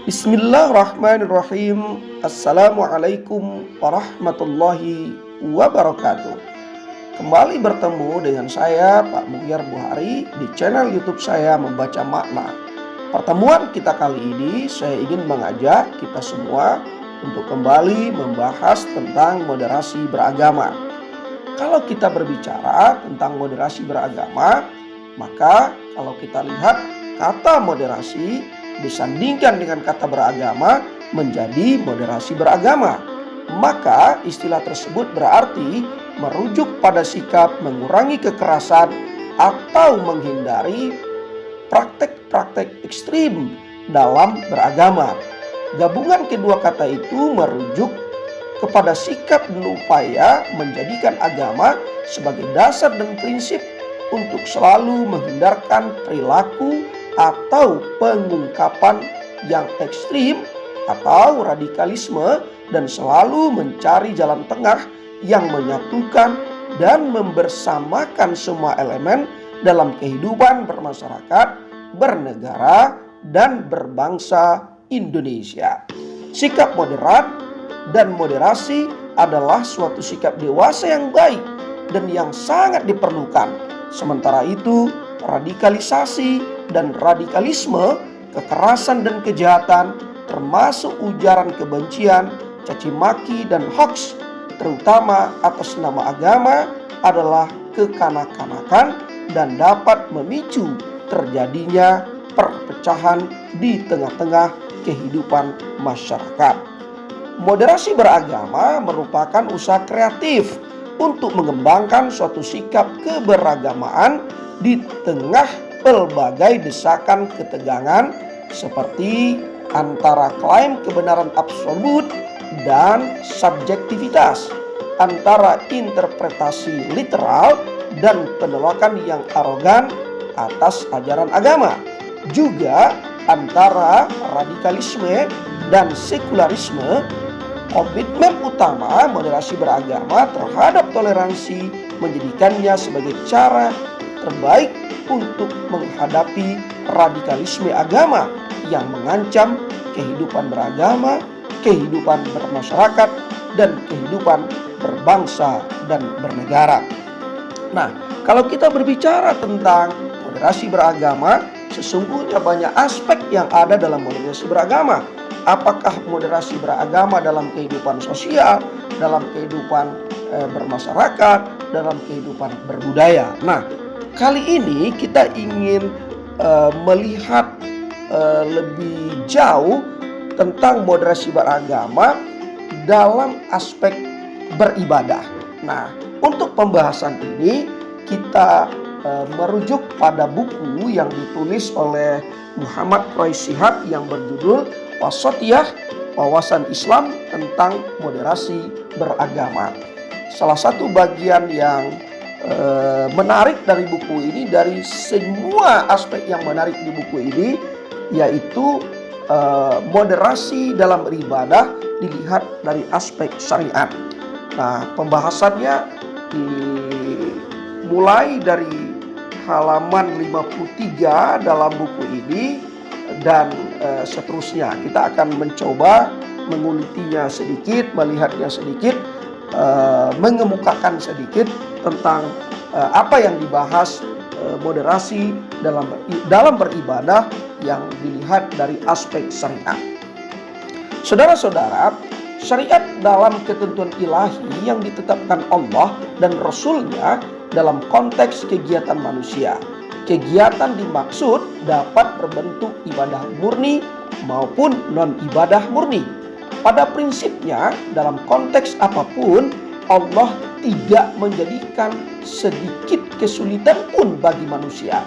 Bismillahirrahmanirrahim. Assalamualaikum warahmatullahi wabarakatuh. Kembali bertemu dengan saya Pak Mugyar Buhari di channel YouTube saya Membaca Makna. Pertemuan kita kali ini saya ingin mengajak kita semua untuk kembali membahas tentang moderasi beragama. Kalau kita berbicara tentang moderasi beragama, maka kalau kita lihat kata moderasi disandingkan dengan kata beragama menjadi moderasi beragama, maka istilah tersebut berarti merujuk pada sikap mengurangi kekerasan atau menghindari praktek-praktek ekstrim dalam beragama. Gabungan kedua kata itu merujuk kepada sikap dan upaya menjadikan agama sebagai dasar dan prinsip untuk selalu menghindarkan perilaku atau pengungkapan yang ekstrim atau radikalisme, dan selalu mencari jalan tengah yang menyatukan dan membersamakan semua elemen dalam kehidupan bermasyarakat, bernegara, dan berbangsa Indonesia. Sikap moderat dan moderasi adalah suatu sikap dewasa yang baik dan yang sangat diperlukan. Sementara itu, radikalisasi dan radikalisme, kekerasan dan kejahatan, termasuk ujaran kebencian, caci maki dan hoaks, terutama atas nama agama, adalah kekanak-kanakan dan dapat memicu terjadinya perpecahan di tengah-tengah kehidupan masyarakat. Moderasi beragama merupakan usaha kreatif untuk mengembangkan suatu sikap keberagamaan di tengah pelbagai desakan ketegangan seperti antara klaim kebenaran absolut dan subjektivitas, antara interpretasi literal dan penolakan yang arogan atas ajaran agama, juga antara radikalisme dan sekularisme. Komitmen utama moderasi beragama terhadap toleransi menjadikannya sebagai cara terbaik untuk menghadapi radikalisme agama yang mengancam kehidupan beragama, kehidupan bermasyarakat, dan kehidupan berbangsa dan bernegara. Nah, kalau kita berbicara tentang moderasi beragama, sesungguhnya banyak aspek yang ada dalam moderasi beragama. Apakah moderasi beragama dalam kehidupan sosial, dalam kehidupan bermasyarakat, dalam kehidupan berbudaya. Nah, kali ini kita ingin melihat lebih jauh tentang moderasi beragama dalam aspek beribadah. Nah, untuk pembahasan ini kita merujuk pada buku yang ditulis oleh Muhammad Roy Shihab yang berjudul Wasatiyah, Wawasan Islam tentang Moderasi Beragama. Salah satu bagian yang menarik dari buku ini, dari semua aspek yang menarik di buku ini, yaitu moderasi dalam beribadah dilihat dari aspek syariat. Nah, pembahasannya dimulai dari halaman 53 dalam buku ini dan seterusnya. Kita akan mencoba mengulitinya sedikit, melihatnya sedikit, mengemukakan sedikit tentang apa yang dibahas moderasi dalam beribadah yang dilihat dari aspek syariat. Saudara-saudara, syariat dalam ketentuan ilahi yang ditetapkan Allah dan Rasul-Nya dalam konteks kegiatan manusia. Kegiatan dimaksud dapat berbentuk ibadah murni maupun non-ibadah murni. Pada prinsipnya, dalam konteks apapun, Allah tidak menjadikan sedikit kesulitan pun bagi manusia.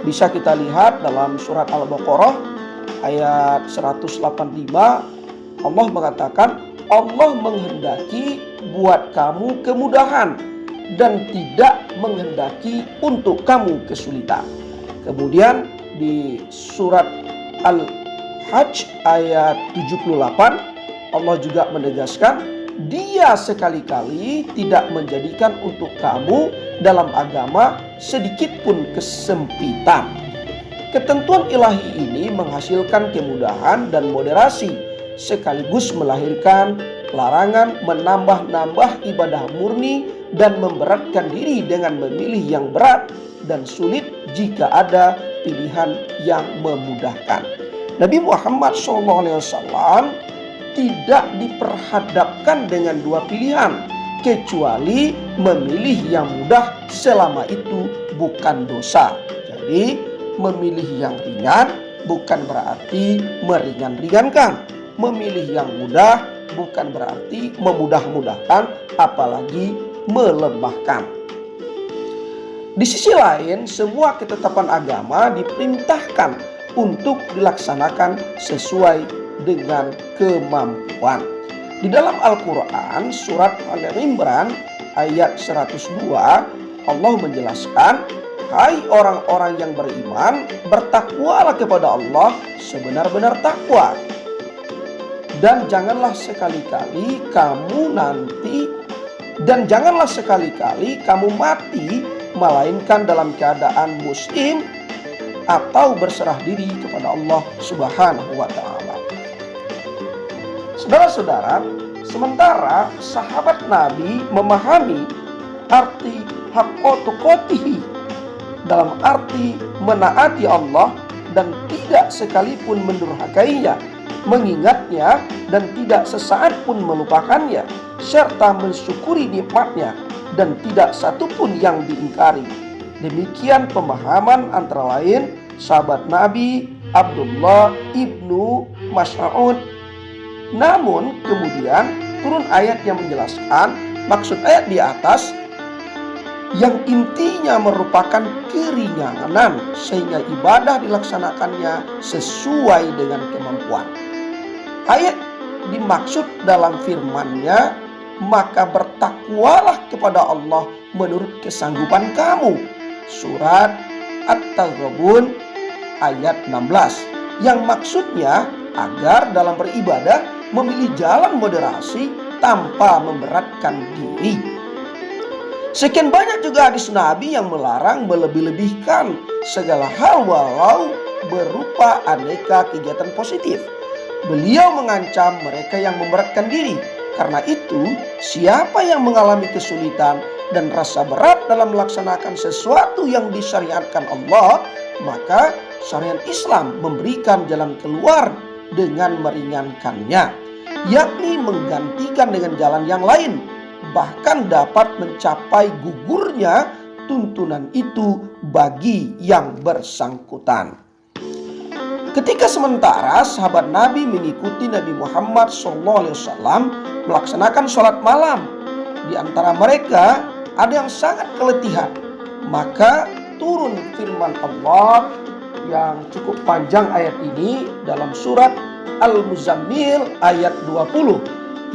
Bisa kita lihat dalam surat Al-Baqarah ayat 185, Allah mengatakan, Allah menghendaki buat kamu kemudahan dan tidak menghendaki untuk kamu kesulitan. Kemudian di surat Al-Hajj ayat 78, Allah juga menegaskan, Dia sekali-kali tidak menjadikan untuk kamu dalam agama sedikit pun kesempitan. Ketentuan ilahi ini menghasilkan kemudahan dan moderasi, sekaligus melahirkan larangan menambah-nambah ibadah murni dan memberatkan diri dengan memilih yang berat dan sulit jika ada pilihan yang memudahkan. Nabi Muhammad SAW tidak diperhadapkan dengan dua pilihan, kecuali memilih yang mudah selama itu bukan dosa. Jadi memilih yang ringan bukan berarti meringan-ringankan. Memilih yang mudah bukan berarti memudah-mudahkan, apalagi melemahkan. Di sisi lain, semua ketetapan agama diperintahkan untuk dilaksanakan sesuai dengan kemampuan. Di dalam Al-Quran, surat Al-Imran ayat 102, Allah menjelaskan, "Hai orang-orang yang beriman, bertakwalah kepada Allah sebenar-benar takwa. Dan janganlah sekali-kali kamu mati melainkan dalam keadaan muslim atau berserah diri kepada Allah Subhanahu wa ta'ala." Saudara-saudara, sementara sahabat Nabi memahami arti haqqatuqatihi dalam arti menaati Allah dan tidak sekalipun mendurhakainya, mengingatnya dan tidak sesaat pun melupakannya, serta mensyukuri nikmatnya dan tidak satupun yang diingkari. Demikian pemahaman antara lain sahabat Nabi Abdullah ibnu Mas'ud. Namun kemudian turun ayat yang menjelaskan maksud ayat di atas yang intinya merupakan keringanan sehingga ibadah dilaksanakannya sesuai dengan kemampuan. Ayat dimaksud dalam firman-Nya, "Maka bertakwalah kepada Allah menurut kesanggupan kamu." Surat At-Taghabun ayat 16. Yang maksudnya agar dalam beribadah memilih jalan moderasi tanpa memberatkan diri. Sekian banyak juga hadis Nabi yang melarang melebih-lebihkan segala hal walau berupa aneka kegiatan positif. Beliau mengancam mereka yang memberatkan diri. Karena itu, siapa yang mengalami kesulitan dan rasa berat dalam melaksanakan sesuatu yang disyariatkan Allah, maka syariat Islam memberikan jalan keluar dengan meringankannya, yakni menggantikan dengan jalan yang lain, bahkan dapat mencapai gugurnya tuntunan itu bagi yang bersangkutan. Ketika sementara sahabat Nabi mengikuti Nabi Muhammad SAW melaksanakan sholat malam, di antara mereka ada yang sangat keletihan, maka turun firman Allah yang cukup panjang ayat ini dalam surat Al-Muzammil ayat 20,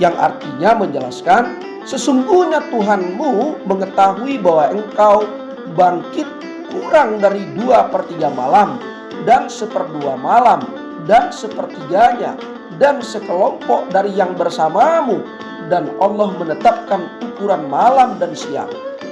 yang artinya menjelaskan, "Sesungguhnya Tuhanmu mengetahui bahwa engkau bangkit kurang dari 2/3 malam dan 1/2 malam dan 1/3-nya dan sekelompok dari yang bersamamu, dan Allah menetapkan ukuran malam dan siang.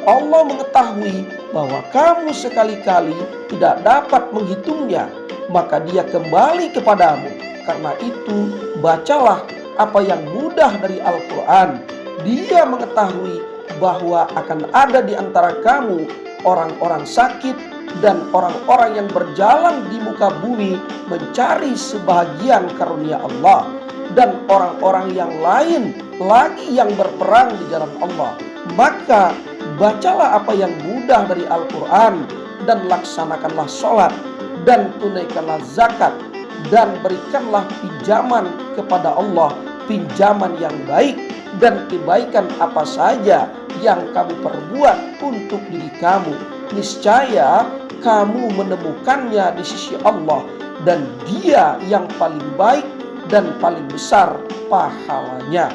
Allah mengetahui bahwa kamu sekali-kali tidak dapat menghitungnya, maka Dia kembali kepadamu. Karena itu bacalah apa yang mudah dari Al-Quran. Dia mengetahui bahwa akan ada di antara kamu orang-orang sakit dan orang-orang yang berjalan di muka bumi mencari sebahagian karunia Allah, dan orang-orang yang lain lagi yang berperang di jalan Allah. Maka bacalah apa yang mudah dari Al-Quran dan laksanakanlah sholat dan tunaikanlah zakat dan berikanlah pinjaman kepada Allah, pinjaman yang baik, dan kebaikan apa saja yang kamu perbuat untuk diri kamu. Niscaya kamu menemukannya di sisi Allah, dan Dia yang paling baik dan paling besar pahalanya.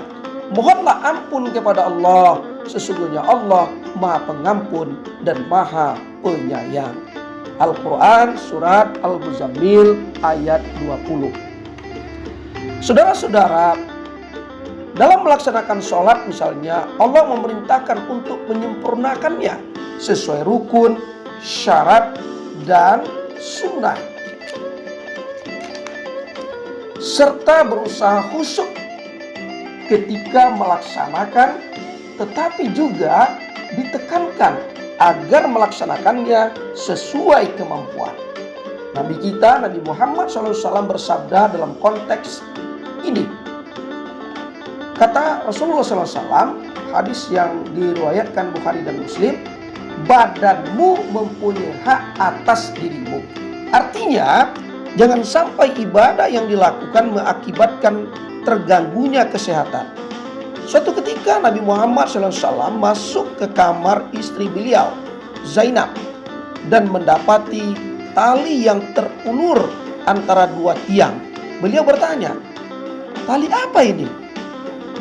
Mohonlah ampun kepada Allah, sesungguhnya Allah Maha Pengampun dan Maha Penyayang. Al-Quran surat Al-Muzammil ayat 20. Saudara-saudara, dalam melaksanakan sholat misalnya, Allah memerintahkan untuk menyempurnakannya sesuai rukun, syarat, dan sunnah. serta berusaha khusyuk ketika melaksanakan, tetapi juga ditekankan agar melaksanakannya sesuai kemampuan. Nabi kita, Nabi Muhammad SAW bersabda dalam konteks ini. Kata Rasulullah SAW, hadis yang diriwayatkan Bukhari dan Muslim, badanmu mempunyai hak atas dirimu. Artinya, jangan sampai ibadah yang dilakukan mengakibatkan terganggunya kesehatan. Suatu ketika Nabi Muhammad SAW masuk ke kamar istri beliau, Zainab, dan mendapati tali yang terulur antara dua tiang. Beliau bertanya, "Tali apa ini?"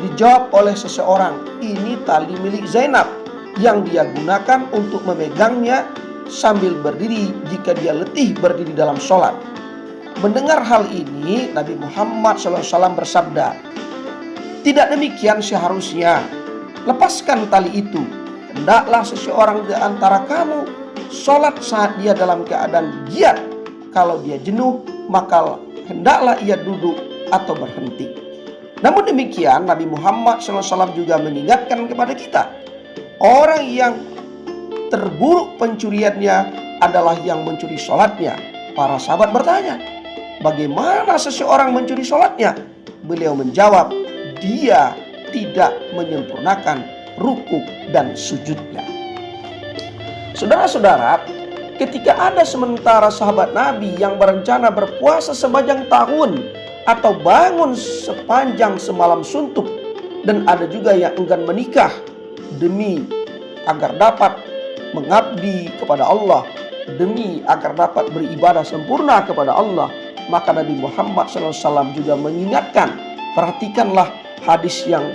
Dijawab oleh seseorang, "Ini tali milik Zainab yang dia gunakan untuk memegangnya sambil berdiri jika dia letih berdiri dalam sholat." Mendengar hal ini, Nabi Muhammad SAW bersabda, "Tidak demikian seharusnya. Lepaskan tali itu. Hendaklah seseorang di antara kamu sholat saat dia dalam keadaan giat. Kalau dia jenuh, maka hendaklah ia duduk atau berhenti." Namun demikian, Nabi Muhammad SAW juga mengingatkan kepada kita, orang yang terburuk pencuriannya adalah yang mencuri sholatnya. Para sahabat bertanya, "Bagaimana seseorang mencuri sholatnya?" Beliau menjawab, "Dia tidak menyempurnakan rukuk dan sujudnya." Saudara-saudara, ketika ada sementara sahabat Nabi yang berencana berpuasa sepanjang tahun atau bangun sepanjang semalam suntuk, dan ada juga yang enggan menikah demi agar dapat mengabdi kepada Allah, demi agar dapat beribadah sempurna kepada Allah, maka Nabi Muhammad SAW juga mengingatkan, perhatikanlah hadis yang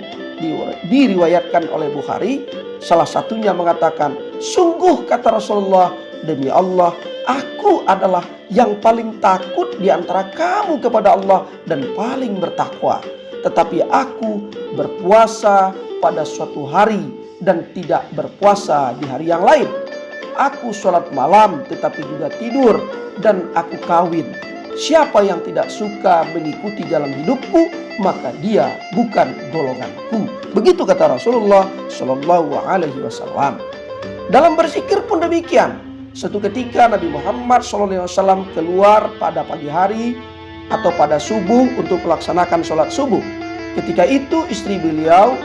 diriwayatkan oleh Bukhari. Salah satunya mengatakan, "Sungguh," kata Rasulullah, "demi Allah, aku adalah yang paling takut di antara kamu kepada Allah dan paling bertakwa. Tetapi aku berpuasa pada suatu hari dan tidak berpuasa di hari yang lain. Aku sholat malam tetapi juga tidur, dan aku kawin. Siapa yang tidak suka mengikuti jalan hidupku, maka dia bukan golonganku." Begitu kata Rasulullah SAW. Dalam berzikir pun demikian. Suatu ketika Nabi Muhammad SAW keluar pada pagi hari atau pada subuh untuk melaksanakan sholat subuh. Ketika itu istri beliau,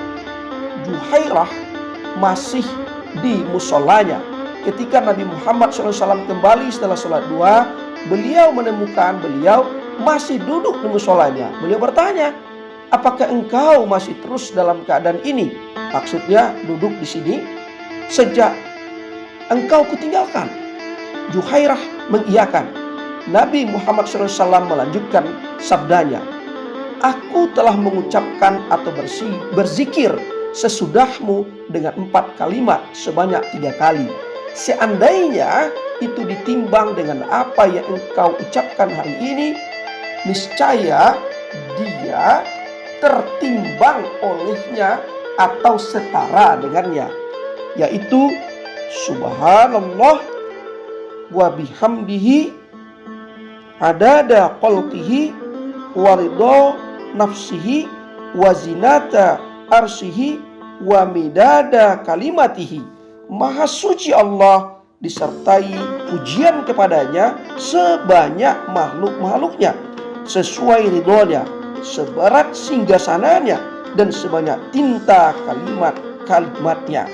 Juhairah, masih di musolanya. Ketika Nabi Muhammad SAW kembali setelah sholat duha, beliau menemukan beliau masih duduk di musolanya. Beliau bertanya, "Apakah engkau masih terus dalam keadaan ini?" Maksudnya duduk di sini, "Sejak engkau kutinggalkan." Juhairah mengiyakan. Nabi Muhammad SAW melanjutkan sabdanya, "Aku telah mengucapkan atau berzikir sesudahmu dengan 4 kalimat sebanyak 3 kali. Seandainya itu ditimbang dengan apa yang engkau ucapkan hari ini, niscaya dia tertimbang olehnya atau setara dengannya, yaitu subhanallah wa bihamdihi adada khalqihi wa ridha nafsihi wa zinata arsyihi wa midada kalimatihi." Maha suci Allah disertai pujian kepadanya sebanyak makhluk-makhluknya, sesuai ridhonya, seberat singgasananya, dan sebanyak tinta kalimat-kalimatnya.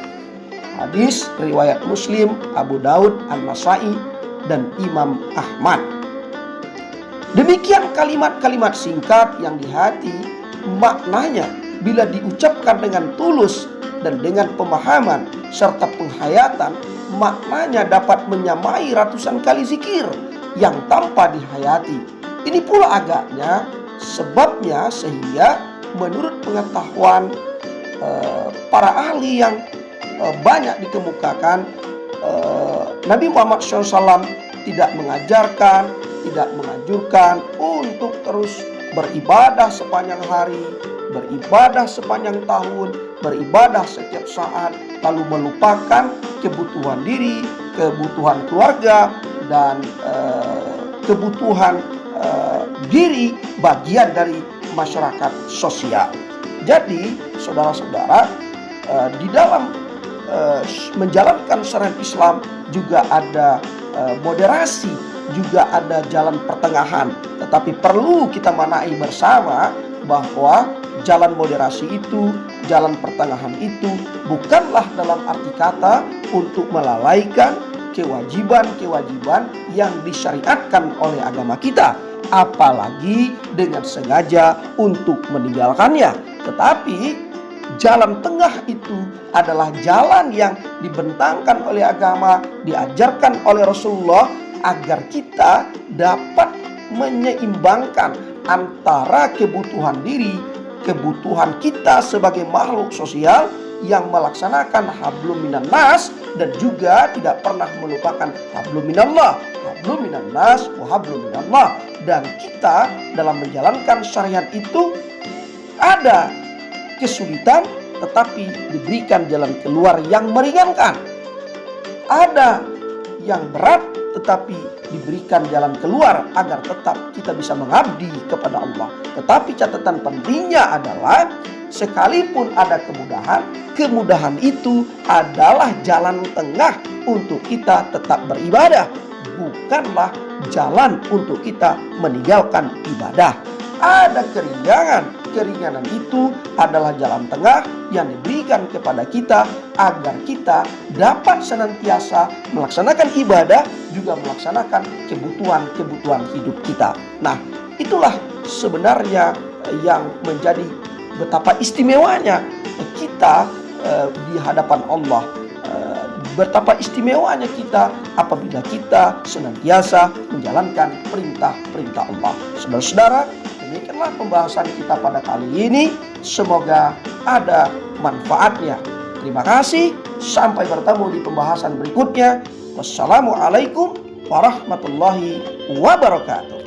Hadis riwayat Muslim, Abu Daud, An-Nasai, dan Imam Ahmad. Demikian kalimat-kalimat singkat yang di hati, maknanya bila diucapkan dengan tulus dan dengan pemahaman serta penghayatan, maknanya dapat menyamai ratusan kali zikir yang tanpa dihayati. Ini pula agaknya sebabnya sehingga menurut pengetahuan para ahli yang banyak dikemukakan, Nabi Muhammad SAW tidak mengajarkan, tidak menganjurkan untuk terus beribadah sepanjang hari, beribadah sepanjang tahun, beribadah setiap saat, lalu melupakan kebutuhan diri, kebutuhan keluarga, dan kebutuhan diri bagian dari masyarakat sosial. Jadi saudara-saudara, di dalam menjalankan syariat Islam juga ada moderasi, juga ada jalan pertengahan. Tetapi perlu kita manai bersama bahwa jalan moderasi itu, jalan pertengahan itu bukanlah dalam arti kata untuk melalaikan kewajiban-kewajiban yang disyariatkan oleh agama kita, apalagi dengan sengaja untuk meninggalkannya. Tetapi jalan tengah itu adalah jalan yang dibentangkan oleh agama, diajarkan oleh Rasulullah agar kita dapat menyeimbangkan antara kebutuhan diri, kebutuhan kita sebagai makhluk sosial yang melaksanakan hablum minan nas dan juga tidak pernah melupakan hablum minallah, hablum minan nas wa hablum minallah. Dan kita dalam menjalankan syariat itu ada kesulitan tetapi diberikan jalan keluar yang meringankan. Ada yang berat tetapi diberikan jalan keluar agar tetap kita bisa mengabdi kepada Allah. Tetapi catatan pentingnya adalah sekalipun ada kemudahan, kemudahan itu adalah jalan tengah untuk kita tetap beribadah, bukanlah jalan untuk kita meninggalkan ibadah. Ada keringanan, keringanan itu adalah jalan tengah yang diberikan kepada kita agar kita dapat senantiasa melaksanakan ibadah, juga melaksanakan kebutuhan-kebutuhan hidup kita. Nah, itulah sebenarnya yang menjadi betapa istimewanya kita di hadapan Allah. Betapa istimewanya kita apabila kita senantiasa menjalankan perintah-perintah Allah. Saudara-saudara, demikianlah pembahasan kita pada kali ini. Semoga ada manfaatnya. Terima kasih. Sampai bertemu di pembahasan berikutnya. Wassalamualaikum warahmatullahi wabarakatuh.